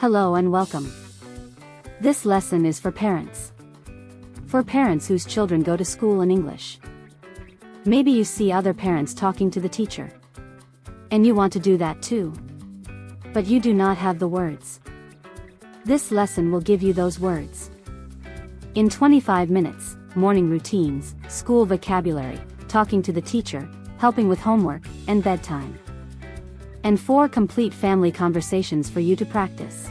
Hello and welcome. This lesson is for parents. For parents whose children go to school in English. Maybe you see other parents talking to the teacher. And you want to do that too. But you do not have the words. This lesson will give you those words. In 25 minutes, morning routines, school vocabulary, talking to the teacher, helping with homework, and bedtime. And 4 complete family conversations for you to practice.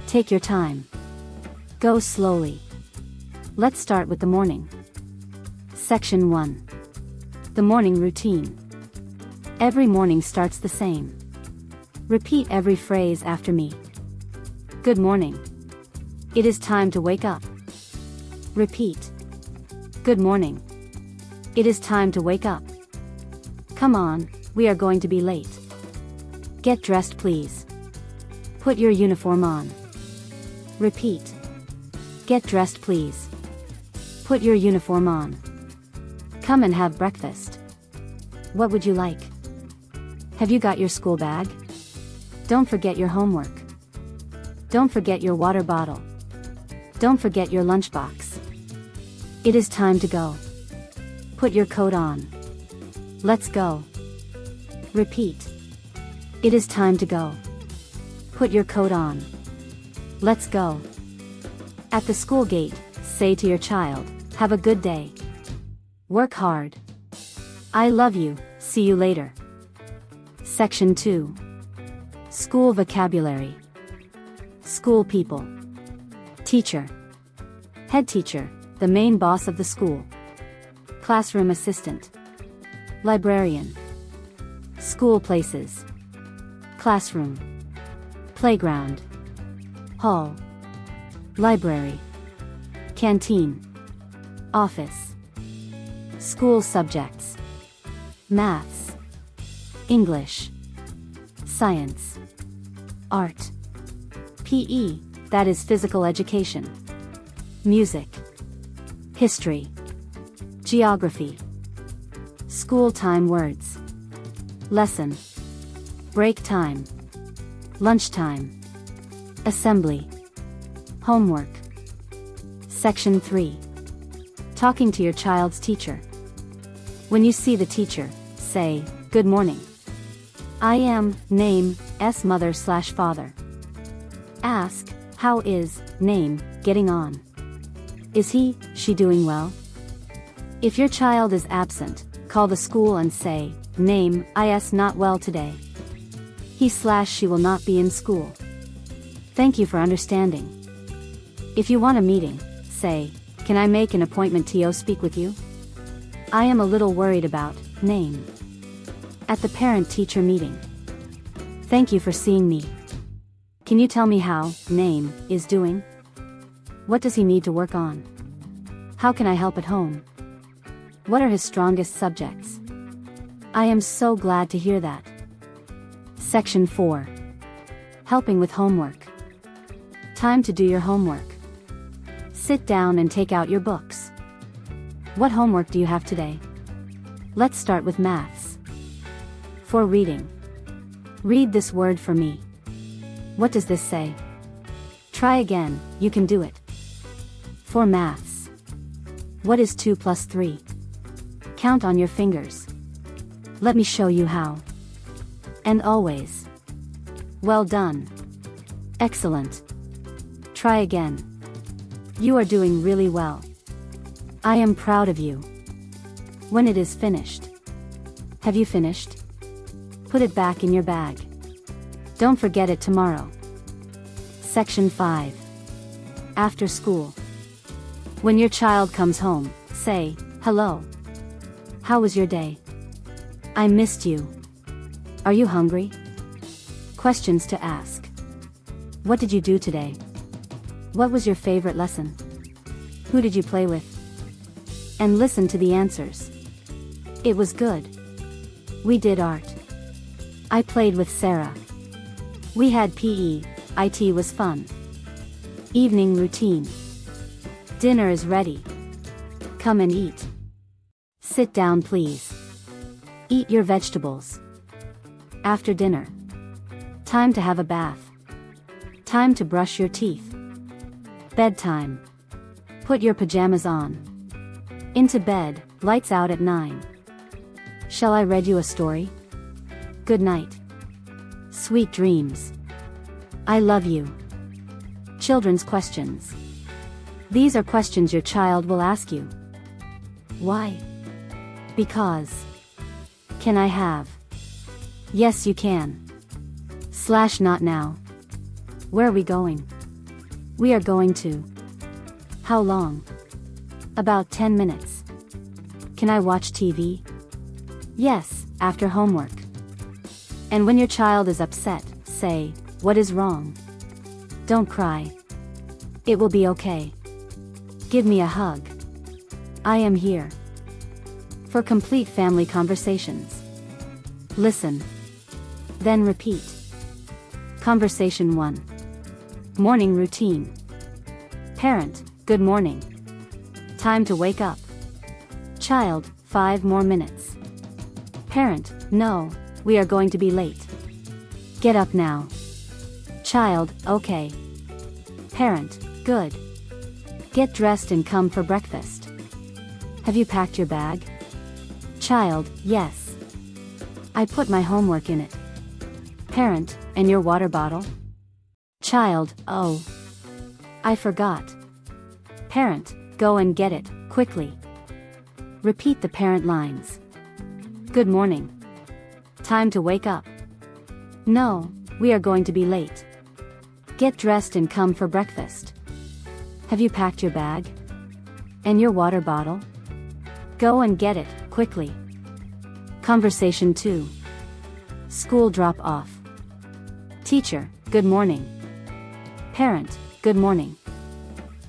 Take your time. Go slowly. Let's start with the morning. Section 1. The morning routine. Every morning starts the same. Repeat every phrase after me. Good morning. It is time to wake up. Repeat. Good morning. It is time to wake up. Come on, we are going to be late. Get dressed, please. Put your uniform on. Repeat. Get dressed, please. Put your uniform on. Come and have breakfast. What would you like? Have you got your school bag? Don't forget your homework. Don't forget your water bottle. Don't forget your lunchbox. It is time to go. Put your coat on. Let's go. Repeat. It is time to go. Put your coat on. Let's go. At the school gate, say to your child, have a good day. Work hard. I love you, see you later. Section 2. School vocabulary. School people. Teacher. Head teacher, the main boss of the school. Classroom assistant. Librarian. School places. Classroom. Playground. Hall. Library. Canteen. Office. School subjects. Maths. English. Science. Art. PE, that is physical education. Music. History. Geography. School time words. Lesson. Break time. Lunchtime. Assembly. Homework. Section 3. Talking to your child's teacher. When you see the teacher, say, good morning. I am, name, S mother/father. Ask, how is, name, getting on? Is he, she doing well? If your child is absent, call the school and say, name, is not well today. He/she will not be in school. Thank you for understanding. If you want a meeting, say, can I make an appointment to speak with you? I am a little worried about, name. At the parent-teacher meeting. Thank you for seeing me. Can you tell me how, name, is doing? What does he need to work on? How can I help at home? What are his strongest subjects? I am so glad to hear that. Section 4. Helping with homework. Time to do your homework. Sit down and take out your books. What homework do you have today? Let's start with maths. For reading. Read this word for me. What does this say? Try again, you can do it. For maths. What is 2 plus 3? Count on your fingers. Let me show you how. And always. Well done. Excellent. Try again. You are doing really well. I am proud of you. When it is finished. Have you finished? Put it back in your bag. Don't forget it tomorrow. Section 5. After school. When your child comes home, say, hello. How was your day? I missed you. Are you hungry? Questions to ask. What did you do today? What was your favorite lesson? Who did you play with? And listen to the answers. It was good. We did art. I played with Sarah. We had PE, IT was fun. Evening routine. Dinner is ready. Come and eat. Sit down, please. Eat your vegetables. After dinner. Time to have a bath. Time to brush your teeth. Bedtime. Put your pajamas on. Into bed, lights out at 9. Shall I read you a story? Good night. Sweet dreams. I love you. Children's questions. These are questions your child will ask you. Why? Because. Can I have? Yes, you can. / not now. Where are we going? We are going to. How long? About 10 minutes. Can I watch TV? Yes, after homework. And when your child is upset, say, what is wrong? Don't cry. It will be okay. Give me a hug. I am here. For complete family conversations. Listen. Then repeat. Conversation 1. Morning routine. Parent, good morning. Time to wake up. Child, 5 more minutes. Parent, no, we are going to be late. Get up now. Child, okay. Parent, good. Get dressed and come for breakfast. Have you packed your bag? Child, yes. I put my homework in it. Parent, and your water bottle? Child, oh. I forgot. Parent, go and get it, quickly. Repeat the parent lines. Good morning. Time to wake up. No, we are going to be late. Get dressed and come for breakfast. Have you packed your bag? And your water bottle? Go and get it, quickly. Conversation 2. School drop-off. Teacher, good morning. Parent, good morning.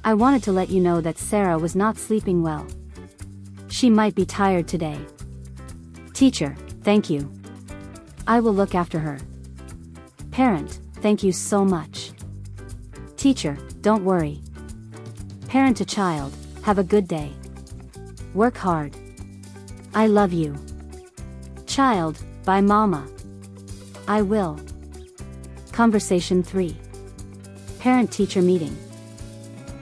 I wanted to let you know that Sarah was not sleeping well. She might be tired today. Teacher, thank you. I will look after her. Parent, thank you so much. Teacher, don't worry. Parent to child, have a good day. Work hard. I love you. Child, bye mama. I will. Conversation 3. Parent-teacher meeting.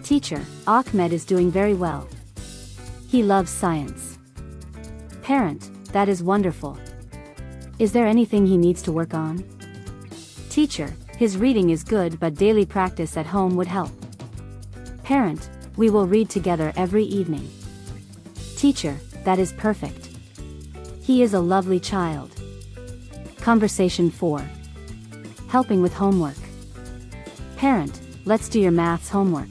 Teacher, Ahmed is doing very well. He loves science. Parent, that is wonderful. Is there anything he needs to work on? Teacher, his reading is good but daily practice at home would help. Parent, we will read together every evening. Teacher, that is perfect. He is a lovely child. Conversation 4. Helping with homework. Parent, let's do your maths homework.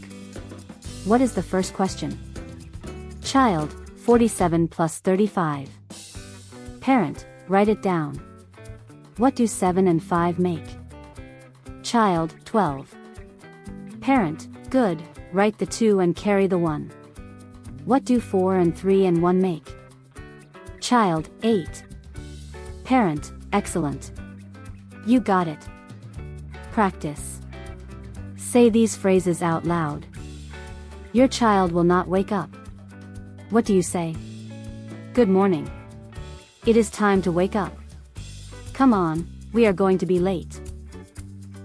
What is the first question? Child, 47 plus 35. Parent, write it down. What do 7 and 5 make? Child, 12. Parent, good, write the 2 and carry the 1. What do 4 and 3 and 1 make? Child, 8. Parent, excellent. You got it. Practice. Say these phrases out loud. Your child will not wake up. What do you say? Good morning. It is time to wake up. Come on, we are going to be late.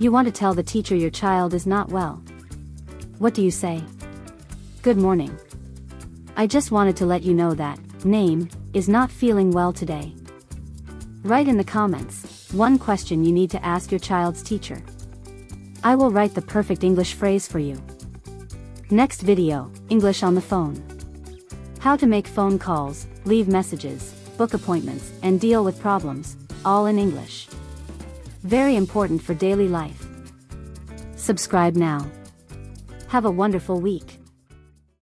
You want to tell the teacher your child is not well. What do you say? Good morning. I just wanted to let you know that name is not feeling well today. Write in the comments one question you need to ask your child's teacher. I will write the perfect English phrase for you. Next video, English on the phone. How to make phone calls, leave messages, book appointments, and deal with problems, all in English. Very important for daily life. Subscribe now. Have a wonderful week.